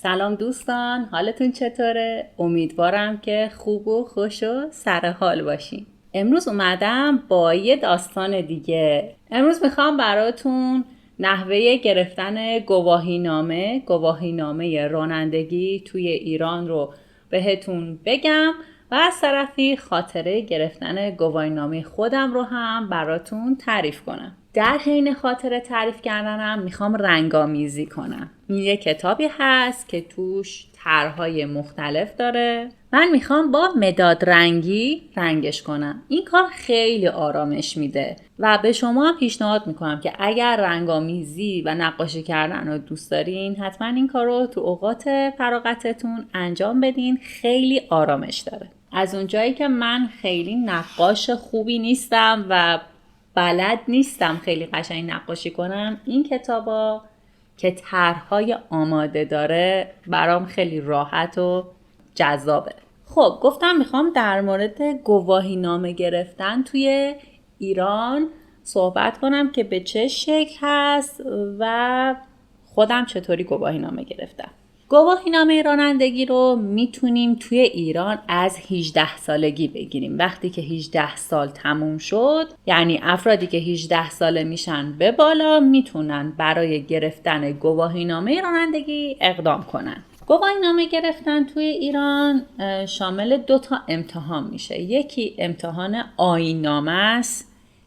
سلام دوستان، حالتون چطوره؟ امیدوارم که خوب و خوش و سر حال باشین. امروز اومدم با یه داستان دیگه. امروز میخوام براتون نحوه گرفتن گواهینامه رانندگی توی ایران رو بهتون بگم و از طرفی خاطره گرفتن گواهینامه خودم رو هم براتون تعریف کنم. در حین خاطره تعریف کردنم میخوام رنگامیزی کنم. این یه کتابی هست که توش طرح‌های مختلف داره. من میخوام با مداد رنگی رنگش کنم. این کار خیلی آرامش میده و به شما هم پیشنهاد میکنم که اگر رنگامیزی و نقاشی کردن رو دوست دارین حتما این کار رو تو اوقات فراغتتون انجام بدین. خیلی آرامش داره. از اونجایی که من خیلی نقاش خوبی نیستم و بلد نیستم خیلی قشنگ نقاشی کنم، این کتابا که طرح‌های آماده داره برام خیلی راحت و جذابه. خب گفتم میخوام در مورد گواهینامه گرفتن توی ایران صحبت کنم که به چه شکل هست و خودم چطوری گواهینامه گرفتم. گواهینامه رانندگی رو میتونیم توی ایران از 18 سالگی بگیریم. وقتی که 18 سال تموم شد، یعنی افرادی که 18 ساله میشن به بالا میتونن برای گرفتن گواهینامه رانندگی اقدام کنن. گواهینامه گرفتن توی ایران شامل 2 امتحان میشه. یکی امتحان آیین‌نامه است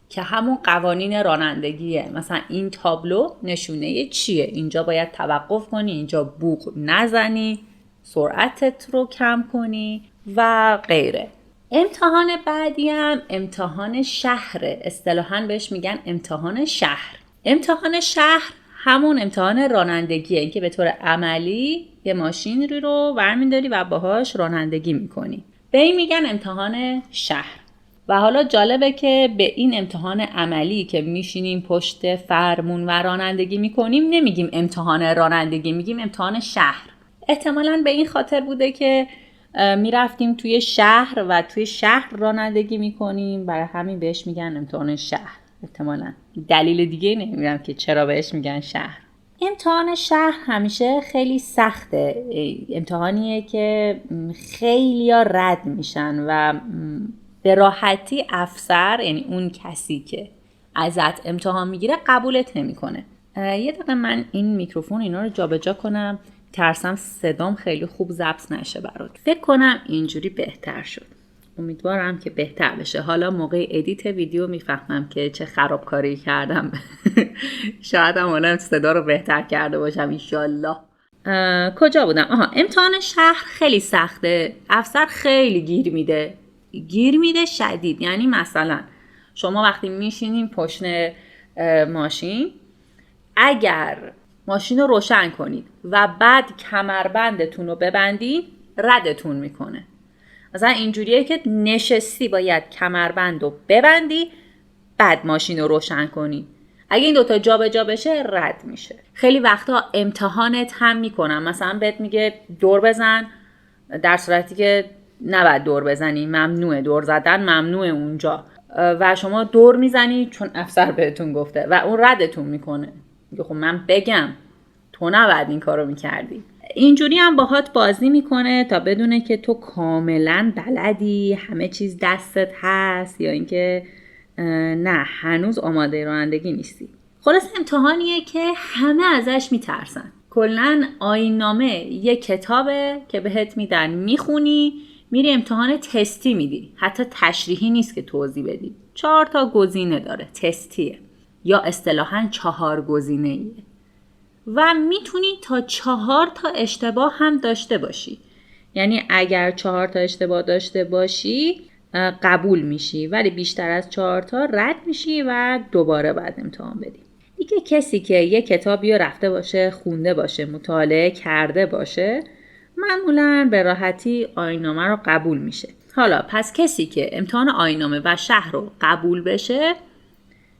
که همون قوانین رانندگیه. مثلا این تابلو نشونه چیه؟ اینجا باید توقف کنی، اینجا بوق نزنی، سرعتت رو کم کنی و غیره. امتحان بعدی هم امتحان شهره. اصطلاحاً بهش میگن امتحان شهر. امتحان شهر همون امتحان رانندگیه، این که به طور عملی یه ماشین رو برمی‌داری و باهاش رانندگی میکنی. به این میگن امتحان شهر. و حالا جالبه که به این امتحان عملی که میشینیم پشت فرمون و رانندگی میکنیم نمیگیم امتحان رانندگی، میگیم امتحان شهر. احتمالاً به این خاطر بوده که میرفتیم توی شهر و توی شهر رانندگی میکنیم، برای همین بهش میگن امتحان شهر. احتمالاً دلیل دیگه نمیدونم که چرا بهش میگن شهر. امتحان شهر همیشه خیلی سخته. امتحانیه که خیلی‌ها رد میشن و به راحتی افسر، یعنی اون کسی که ازت امتحان میگیره، قبولت نمیکنه. یه دقیقه من این میکروفون اینا رو جابجا کنم، ترسم صدام خیلی خوب ضبط نشه برات. فکر کنم اینجوری بهتر شد. امیدوارم که بهتر بشه. حالا موقع ادیت ویدیو میفهمم که چه خرابکاری کردم. شاید هم حالا صدا رو بهتر کرده باشم انشالله. کجا بودم؟ امتحان شهر خیلی سخته. افسر خیلی گیر میده شدید. یعنی مثلا شما وقتی میشینین پشت ماشین، اگر ماشین رو روشن کنید و بعد کمربندتون رو ببندید، ردتون میکنه. مثلا اینجوریه که نشستی باید کمربند رو ببندی بعد ماشین رو روشن کنی. اگه این دوتا جا به جا بشه رد میشه. خیلی وقتا امتحانت هم میکنن، مثلا بهت میگه دور بزن، در صورتی که نباید دور بزنی، ممنوعه دور زدن، ممنوعه اونجا، و شما دور میزنی چون افسر بهتون گفته و اون ردتون میکنه. میگه خب من بگم تو نباید این کارو میکردی. اینجوری هم باهات بازی میکنه تا بدونه که تو کاملا بلدی، همه چیز دستت هست، یا اینکه نه هنوز آماده رانندگی نیستی. خلاص امتحانیه که همه ازش میترسن. کلن آیین‌نامه یه کتابه که بهت میدن، میخونی، میری امتحان تستی میدی. حتی تشریحی نیست که توضیح بدی. 4 گزینه داره، تستیه یا اصطلاحاً 4 گزینه‌ایه و میتونی تا 4 اشتباه هم داشته باشی. یعنی اگر 4 اشتباه داشته باشی قبول میشی، ولی بیشتر از 4 رد میشی و دوباره بعد امتحان بدی. دیگه کسی که یه کتابی رو رفته باشه، خونده باشه، مطالعه کرده باشه، معمولاً به راحتی آیین‌نامه رو قبول میشه. حالا پس کسی که امتحان آیین‌نامه و شهر رو قبول بشه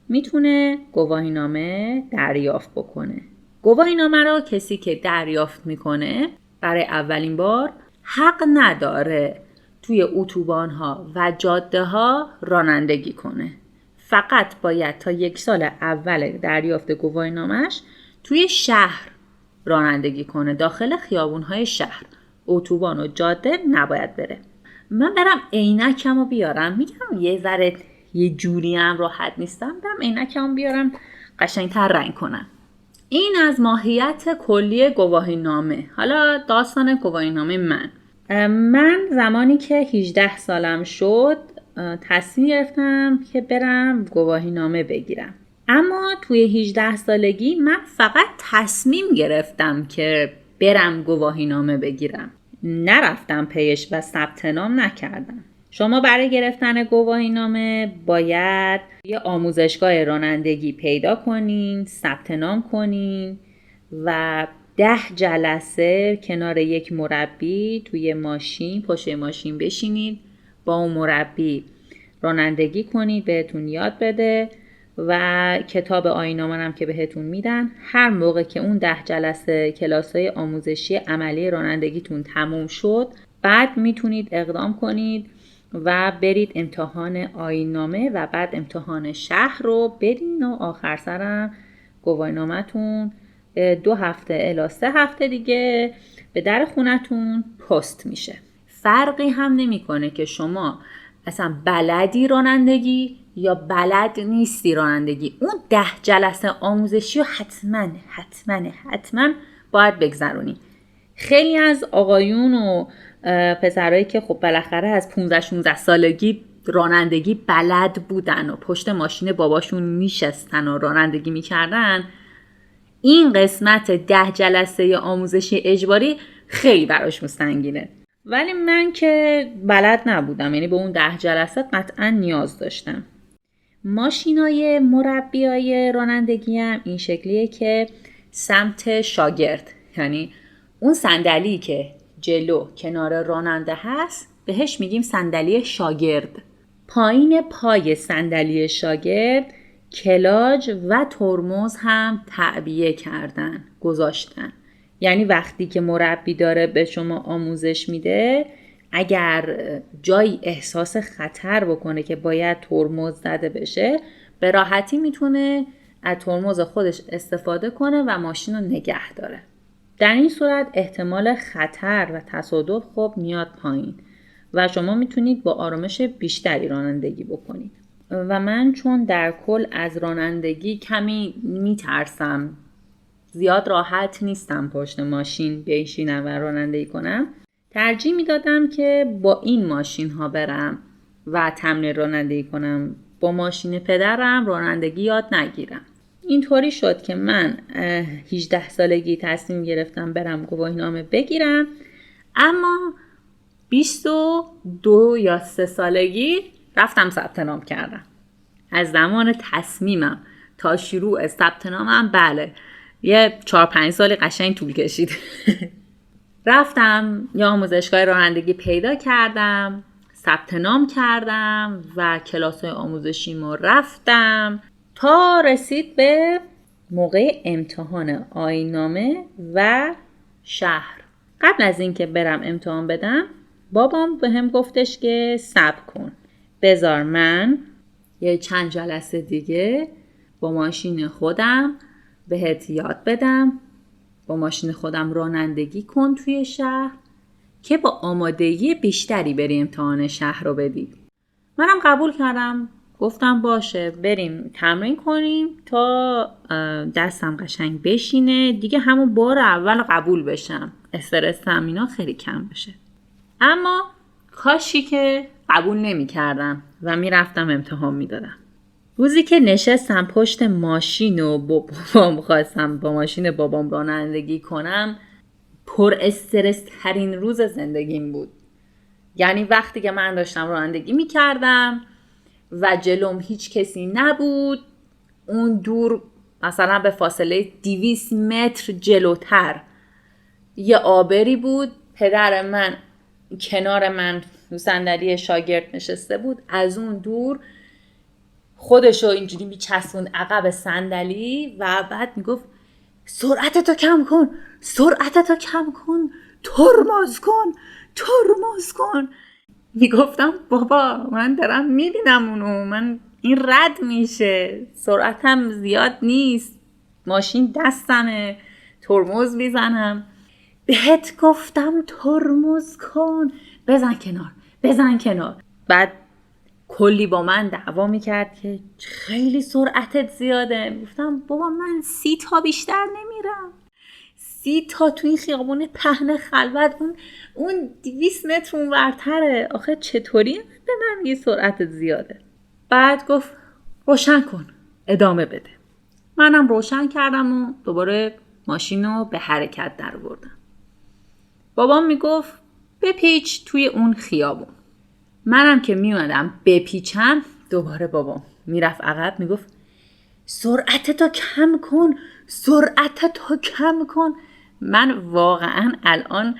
میتونه گواهینامه دریافت بکنه. گواهینامه رو کسی که دریافت میکنه برای اولین بار حق نداره توی اتوبان‌ها و جاده‌ها رانندگی کنه. فقط باید تا 1 سال اول دریافت گواهینامه‌اش توی شهر رانندگی کنه. داخل خیابون‌های شهر، اتوبان و جاده نباید بره. من برم عینکمو بیارم، میگم یه ذره یه جوری هم راحت نیستم، برم عینکمو بیارم قشنگ‌تر رنگ کنم. این از ماهیت کلی گواهینامه. حالا داستان گواهینامه من زمانی که 18 سالم شد تصمیم گرفتم که برم گواهینامه بگیرم. اما توی 18 سالگی من فقط تصمیم گرفتم که برم گواهینامه بگیرم، نرفتم پیش و ثبت نام نکردم. شما برای گرفتن گواهینامه باید یه آموزشگاه رانندگی پیدا کنین، ثبت نام کنین و 10 جلسه کنار یک مربی توی ماشین، پشت ماشین بشینید، با اون مربی رانندگی کنید، بهتون یاد بده و کتاب آیین‌نامه هم که بهتون میدن. هر موقع که اون 10 جلسه کلاس‌های آموزشی عملی رانندگیتون تموم شد، بعد میتونید اقدام کنید و برید امتحان آیین‌نامه و بعد امتحان شهر رو بدین و آخر سرم گواهینامه‌تون 2 هفته الی 3 هفته دیگه به در خونتون پست میشه. فرقی هم نمیکنه که شما اصلا بلدی رانندگی یا بلد نیستی رانندگی. اون 10 جلسه آموزشی رو حتما باید بگذرونی. خیلی از آقایون و پسرایی که خب بالاخره از 15-16 سالگی رانندگی بلد بودن و پشت ماشین باباشون میشستن و رانندگی میکردن، این قسمت 10 جلسه آموزشی اجباری خیلی براشون سنگینه. ولی من که بلد نبودم، یعنی به اون 10 جلسه قطعا نیاز داشتم. ماشینای مربیای رانندگی هم این شکلیه که سمت شاگرد، یعنی اون صندلی که جلو کنار راننده هست بهش میگیم صندلی شاگرد. پایین پای صندلی شاگرد کلاج و ترمز هم تعبیه گذاشتن. یعنی وقتی که مربی داره به شما آموزش میده، اگر جایی احساس خطر بکنه که باید ترمز زده بشه، به راحتی میتونه از ترمز خودش استفاده کنه و ماشین رو نگه داره. در این صورت احتمال خطر و تصادف خب میاد پایین و شما میتونید با آرامش بیشتری رانندگی بکنید. و من چون در کل از رانندگی کمی میترسم، زیاد راحت نیستم پشت ماشین بشینم و رانندگی کنم، ترجیح میدادم که با این ماشین ها برم و تمرین رانندگی کنم، با ماشین پدرم رانندگی یاد نگیرم. اینطوری شد که من 18 سالگی تصمیم گرفتم برم گواهینامه بگیرم، اما 22 یا 3 سالگی رفتم ثبت نام کردم. از زمان تصمیمم تا شروع ثبت نامم بله یه 4-5 سالی قشنگ طول کشید. رفتم یا آموزشگاه رانندگی پیدا کردم، ثبت نام کردم و کلاس‌های آموزشیمو رفتم تا رسید به موقع امتحان آیین‌نامه و شهر. قبل از اینکه برم امتحان بدم، بابام بهم گفتش که صبر کن، بذار من یه چند جلسه دیگه با ماشین خودم بهت یاد بدم، با ماشین خودم رانندگی کن توی شهر که با آمادگی بیشتری بری امتحان شهر رو بدی. منم قبول کردم، گفتم باشه بریم تمرین کنیم تا دستم قشنگ بشینه دیگه، همون بار اول قبول بشم، استرسم اینا خیلی کم بشه. اما کاشی که قبول نمی کردم و می رفتم امتحان می دادم. روزی که نشستم پشت ماشین و بابام خواستم با ماشین بابام رانندگی کنم، پر استرس ترین روز زندگیم بود. یعنی وقتی که من داشتم رانندگی می کردم و جلوم هیچ کسی نبود، اون دور مثلا به فاصله 200 متر جلوتر یه آبری بود، پدر من کنار من رو صندلی شاگرد نشسته بود، از اون دور خودشو اینجوری میچسبوند عقب صندلی و بعد میگفت سرعتتو کم کن، ترمز کن. میگفتم بابا من دارم میبینم اونو، من این رد میشه، سرعتم زیاد نیست، ماشین دستمه، ترمز میزنم. بهت گفتم ترمز کن، بزن کنار. بعد کلی با من دعوا میکرد که خیلی سرعتت زیاده. گفتم بابا من 30 تا بیشتر نمیرم، 30 تا تو این خیابون پهن خلوت، اون 200 متر اونورتره، آخه چطوری به من یه سرعتت زیاده؟ بعد گفت روشن کن، ادامه بده. منم روشن کردم و دوباره ماشین رو به حرکت در بردم. بابام میگفت بپیچ توی اون خیابون. منم که میومدم بپیچم، دوباره بابام میرفت عقب میگفت سرعتتو کم کن. من واقعا الان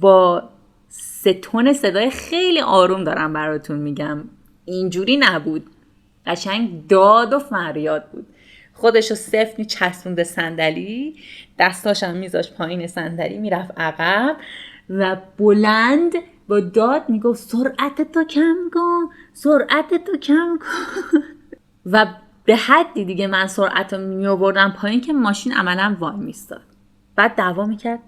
با 3 تون صدای خیلی آروم دارم براتون میگم، اینجوری نبود، قشنگ داد و فریاد بود. خودشو سفت میچسبوند صندلی، دستاشم میذاش پایین صندلی، میرفت عقب و بلند با داد میگفت سرعتتو کم کن. و به حدی دیگه من سرعتو میآوردم پایین که ماشین عملا وای میستاد. بعد دعوا میکرد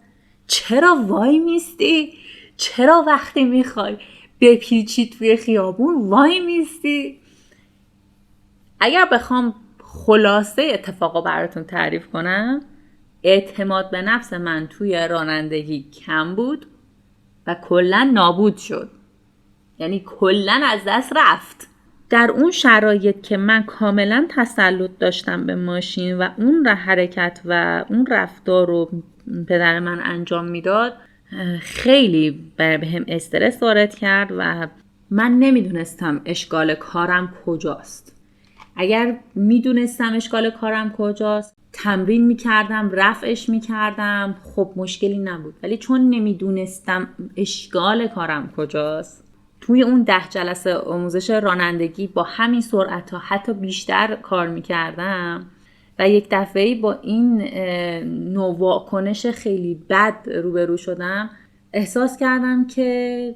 چرا وای میستی؟ چرا وقتی میخوای بپیچی توی خیابون وای میستی؟ اگر بخوام خلاصه اتفاقا براتون تعریف کنم، اعتماد به نفس من توی رانندگی کم بود و کلا نابود شد، یعنی کلا از دست رفت. در اون شرایط که من کاملا تسلط داشتم به ماشین و اون حرکت و اون رفتار رو پدر من انجام میداد، خیلی بهم استرس وارد کرد و من نمیدونستم اشکال کارم کجاست. اگر میدونستم اشکال کارم کجاست، تمرین میکردم، رفعش میکردم، خب مشکلی نبود. ولی چون نمیدونستم اشکال کارم کجاست، توی اون 10 جلسه آموزش رانندگی با همین سرعت ها حتی بیشتر کار میکردم و یک دفعه‌ای با این نوع واکنش خیلی بد روبرو شدم. احساس کردم که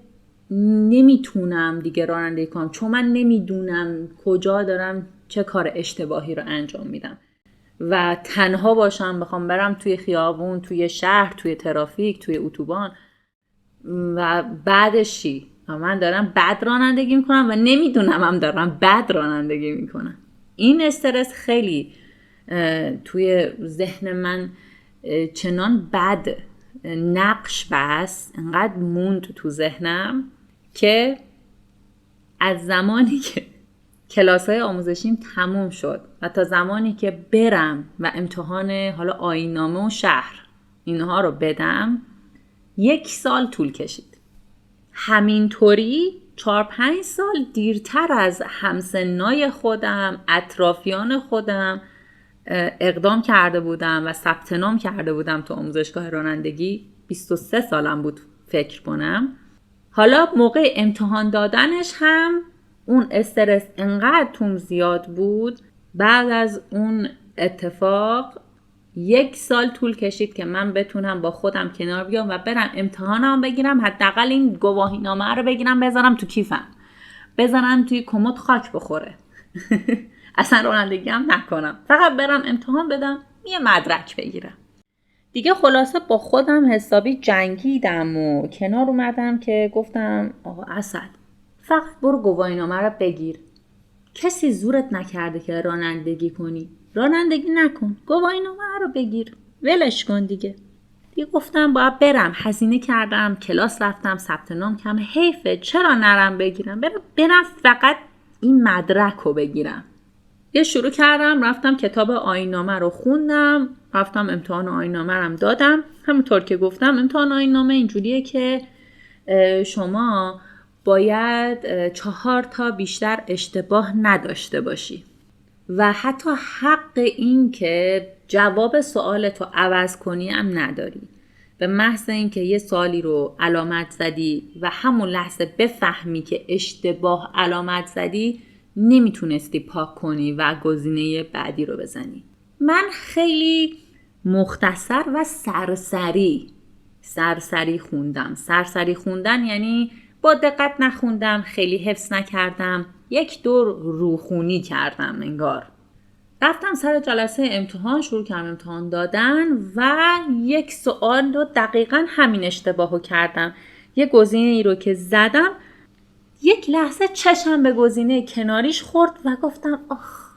نمیتونم دیگه رانندگی کنم، چون من نمیدونم کجا دارم چه کار اشتباهی رو انجام میدم و تنها باشم بخوام برم توی خیابون، توی شهر، توی ترافیک، توی اتوبان و بعدش چی؟ من دارم بد رانندگی میکنم و نمیدونم هم دارم بد رانندگی میکنم. این استرس خیلی توی ذهن من چنان بد نقش بست، انقدر موند تو ذهنم که از زمانی که کلاس‌های آموزشیم تموم شد و تا زمانی که برم و امتحان حالا آیین‌نامه و شهر اینها رو بدم 1 سال طول کشید. همینطوری 4-5 سال دیرتر از همسنای خودم، اطرافیان خودم اقدام کرده بودم و ثبت نام کرده بودم تو آموزشگاه رانندگی. 23 سالم بود فکر کنم. حالا موقع امتحان دادنش هم اون استرس انقدر توم زیاد بود. بعد از اون اتفاق 1 سال طول کشید که من بتونم با خودم کنار بیام و برم امتحانم بگیرم، حداقل این گواهینامه رو بگیرم بذارم تو کیفم، بذارم توی کمد خاک بخوره. اصلا رانندگی هم نکنم، فقط برم امتحان بدم، یه مدرک بگیرم. دیگه خلاصه با خودم حسابی جنگیدم و کنار اومدم که گفتم آقا اسد، فقط برو گواهینامه رو بگیر. کسی زورت نکرده که رانندگی کنی، رانندگی نکن، گواهینامه رو بگیر، ولش کن دیگه. گفتم باید برم، هزینه کردم، کلاس رفتم، ثبت نام کردم، حیفه، چرا نرم بگیرم؟ برم فقط این مدرک رو بگیرم. یه شروع کردم، رفتم کتاب آیین‌نامه رو خوندم، رفتم امتحان آیین‌نامه رو دادم. همونطور که گفتم امتحان آیین‌نامه اینجوریه که شما باید 4 تا بیشتر اشتباه نداشته باشی و حتی حق این که جواب سوالتو عوض کنی هم نداری. به محض این که یه سوالی رو علامت زدی و همون لحظه بفهمی که اشتباه علامت زدی، نمیتونستی پاک کنی و گزینه بعدی رو بزنی. من خیلی مختصر و سرسری خوندم. سرسری خوندن یعنی با دقت نخوندم، خیلی حفظ نکردم، 1 دور روخونی کردم انگار. رفتم سر جلسه امتحان، شروع کردم امتحان دادن و یک سوال رو دقیقاً همین اشتباهو کردم. یه گزینه‌ای رو که زدم یک لحظه چشم به گزینه کناریش خورد و گفتم آخ،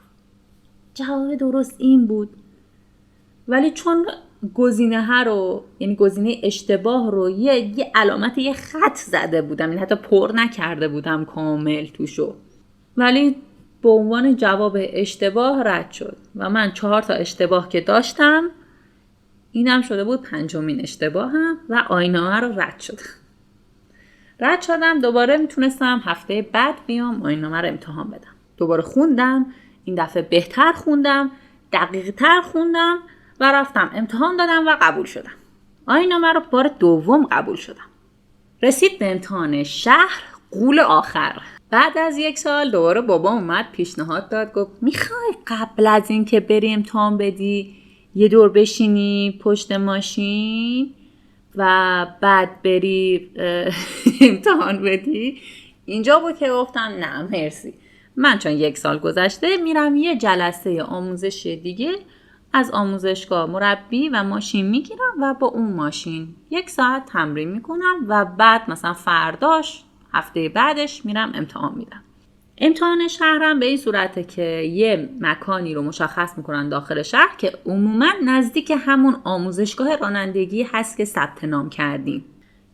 جواب درست این بود. ولی چون گزینه رو، یعنی گزینه اشتباه رو یه علامت، یه خط زده بودم، یعنی حتی پر نکرده بودم کامل توشو، ولی به عنوان جواب اشتباه رد شد و من 4 تا اشتباه که داشتم اینم شده بود 5مین اشتباهم و آیین‌نامه رو رد شدم. دوباره میتونستم هفته بعد بیام آیین‌نامه رو امتحان بدم. دوباره خوندم، این دفعه بهتر خوندم، دقیق‌تر خوندم و رفتم امتحان دادم و قبول شدم. آیین‌نامه رو بار دوم قبول شدم. رسید به امتحان شهر، غول آخر. بعد از 1 سال دوباره بابا اومد پیشنهاد داد، گفت میخوای قبل از این که بری امتحان بدی یه دور بشینی پشت ماشین و بعد بری امتحان بدی؟ اینجا بود که گفتم نه مرسی، من چون 1 سال گذشته میرم یه جلسه آموزش دیگه از آموزشگاه مربی و ماشین میگیرم و با اون ماشین 1 ساعت تمرین میکنم و بعد مثلا فرداش هفته بعدش میرم امتحان میدم. امتحان شهرم به این صورته که یه مکانی رو مشخص میکنن داخل شهر که عموما نزدیک همون آموزشگاه رانندگی هست که ثبت نام کردیم.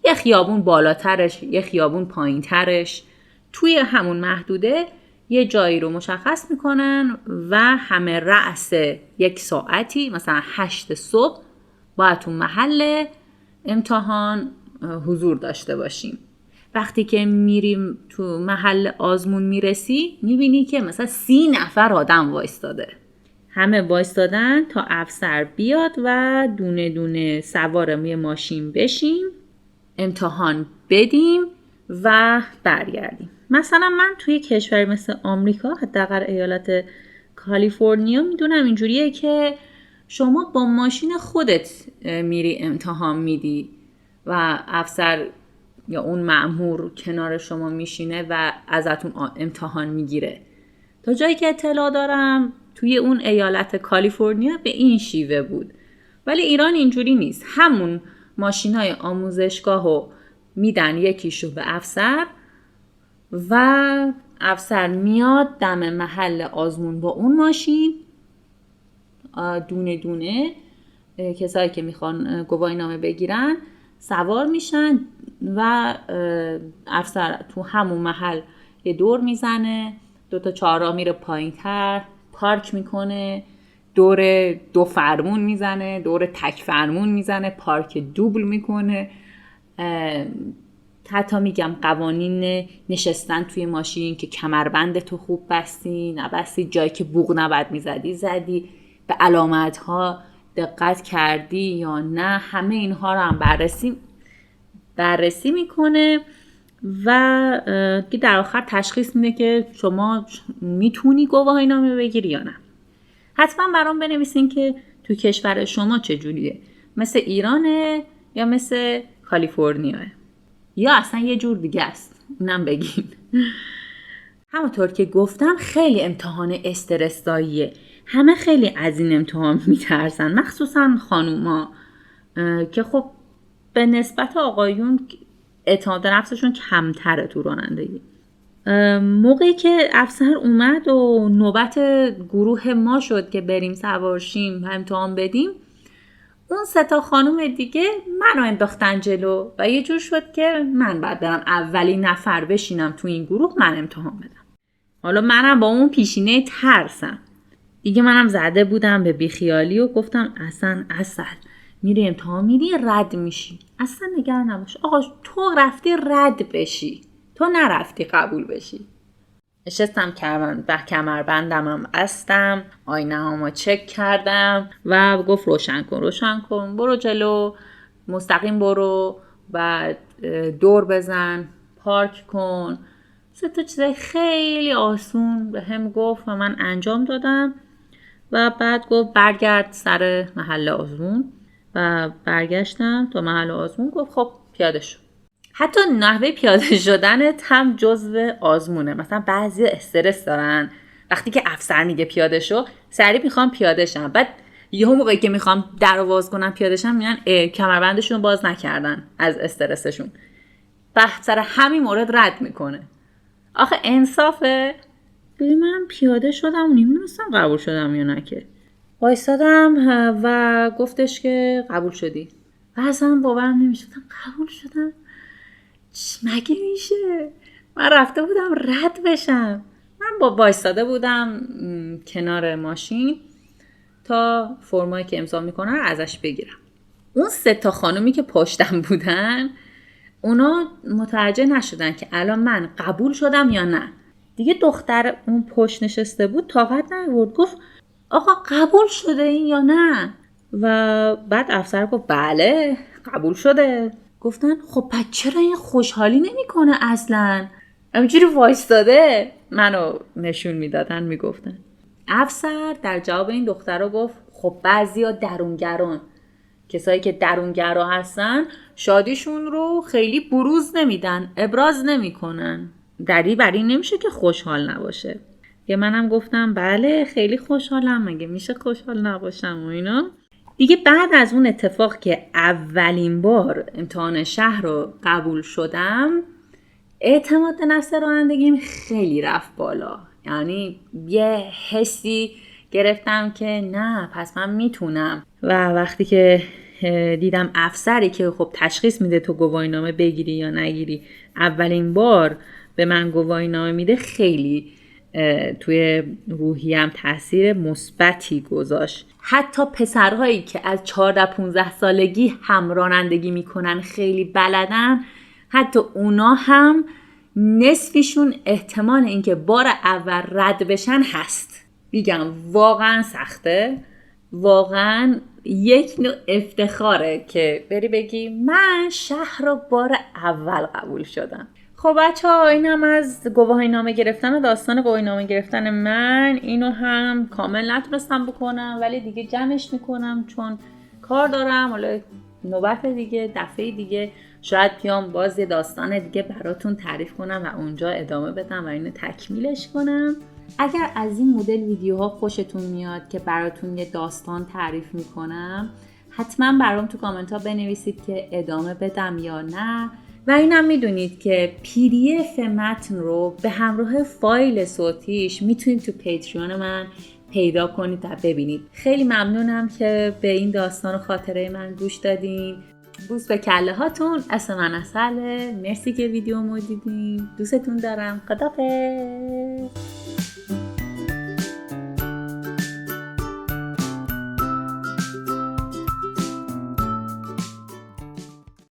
یه خیابون بالاترش، یه خیابون پایینترش، توی همون محدوده یه جایی رو مشخص میکنن و همه رأس 1 ساعتی مثلا 8 صبح باید تو محل امتحان حضور داشته باشیم. وقتی که میریم تو محل آزمون میرسی میبینی که مثلا 30 نفر آدم وایستاده، همه وایستادن تا افسر بیاد و دونه دونه سوار یه ماشین بشیم، امتحان بدیم و برگردیم. مثلا من توی کشوری مثل آمریکا، حداقل ایالت کالیفرنیا، میدونم اینجوریه که شما با ماشین خودت میری امتحان میدی و افسر یا اون مأمور کنار شما میشینه و ازتون امتحان میگیره. تا جایی که اطلاع دارم توی اون ایالت کالیفرنیا به این شیوه بود، ولی ایران اینجوری نیست. همون ماشینای آموزشگاهو میدن یکیشو به افسر و افسر میاد دم محل آزمون با اون ماشین، دونه دونه کسایی که میخوان گواهینامه بگیرن سوار میشن و افسر تو همون محل یه دور میزنه، 2 تا چهارراه میره پایین‌تر، پارک میکنه، دور 2 فرمون میزنه، دور تک فرمون میزنه، پارک دوبل میکنه. حتی میگم قوانین نشستن توی ماشین که کمربند تو خوب بستی نبستی، جایی که بوق نباید میزدی زدی، به علامت ها دقت کردی یا نه، همه اینها رو هم بررسی میکنه و در آخر تشخیص میده که شما میتونی گواهینامه بگیری یا نه. حتما برام بنویسین که تو کشور شما چجوریه، مثل ایرانه یا مثل کالیفرنیاه یا اصلا یه جور دیگه است، اینم بگین. همونطور که گفتم خیلی امتحان استرس‌زاییه، همه خیلی از این امتحان میترسن، مخصوصا خانوما که خب به نسبت آقایون اعتماد نفسشون کمتره تو رانندگی. موقعی که افسر اومد و نوبت گروه ما شد که بریم سوارشیم و امتحان بدیم، اون 3 تا خانوم دیگه منو انداختن جلو و یه جور شد که من باید برم اولین نفر بشینم تو این گروه، من امتحان بدم. حالا منم با اون پیشینه ترسم دیگه، منم زده بودم به بیخیالی و گفتم اصلا میری امتحان میدی رد میشی، اصلا نگران نباش آقا، تو رفتی رد بشی، تو نرفتی قبول بشی. نشستم کمربندم هم بستم، آینه هامو چک کردم و گفت روشن کن، برو جلو، مستقیم برو، بعد دور بزن، پارک کن. 3 تا چیزای خیلی آسون به هم گفت و من انجام دادم و بعد گفت برگرد سر محل آزمون و برگشتم تا محل آزمون. گفت خب پیاده شو. حتی نحوه پیاده شدنت هم جزو آزمونه. مثلا بعضی استرس دارن وقتی که افسر میگه پیاده شو سریع میخوام پیاده شم. بعد یهو موقعی که میخوام در رو باز کنم پیاده شم میگن کمربندشون باز نکردن از استرسشون. بعد سر همین مورد رد میکنه. آخه انصافه؟ من پیاده شدم نمیدونستم قبول شدم یا نه که. وایسادم و گفتش که قبول شدی. و اصلا باورم نمیشدم قبول شدم. مگه میشه؟ من رفته بودم رد بشم. من با وایساده بودم کنار ماشین تا فرمایی که امضا میکنن ازش بگیرم. اون 3 خانومی که پشتم بودن اونا متوجه نشدن که الان من قبول شدم یا نه. دیگه دختر اون پشت نشسته بود طاقت نیاورد، گفت آقا قبول شده این یا نه؟ و بعد افسر گفت بله قبول شده. گفتن خب پس چرا این خوشحالی نمیکنه اصلا؟ همینجوری وایستاده منو نشون میدادن میگفتن. افسر در جواب این دختر گفت خب بعضیا درونگران، کسایی که درونگرا هستن شادیشون رو خیلی بروز نمیدن، ابراز نمیکنن. دلیل بر این نمیشه که خوشحال نباشه. که منم گفتم بله خیلی خوشحالم، مگه میشه خوشحال نباشم و اینا. دیگه بعد از اون اتفاق که اولین بار امتحان شهر رو قبول شدم اعتماد به نفس رانندگیم خیلی رفت بالا. یعنی یه حسی گرفتم که نه پس من میتونم. و وقتی که دیدم افسری که خب تشخیص میده تو گواهینامه بگیری یا نگیری اولین بار به من گواهینامه میده خیلی توی روحیم تاثیر مثبتی گذاشت. حتی پسرهایی که از 14-15 سالگی هم رانندگی میکنن خیلی بلدن، حتی اونا هم نصفشون احتمال اینکه بار اول رد بشن هست. میگم واقعا سخته، واقعا یک نوع افتخاره که بری بگی من شهر رو بار اول قبول شدم. خب بچه‌ها اینم از گواهینامه گرفتن و داستان گواهینامه گرفتن من. اینو هم کامل نتونستم بکنم ولی دیگه جمعش میکنم چون کار دارم. حالا نوبت دیگه دفعه دیگه شاید بیام باز یه داستان دیگه براتون تعریف کنم و اونجا ادامه بدم و اینو تکمیلش کنم. اگر از این مدل ویدیوها خوشتون میاد که براتون یه داستان تعریف میکنم حتما برام تو کامنت ها بنویسید که ادامه بدم یا نه. و اینم میدونید که PDF متن رو به همراه فایل صوتیش میتونید تو پیتریون من پیدا کنید و ببینید. خیلی ممنونم که به این داستان و خاطره من گوش دادین. بوس به کله هاتون. اسم من اصله. مرسی که ویدیومو دیدین. دوستتون دارم. خداحافظ.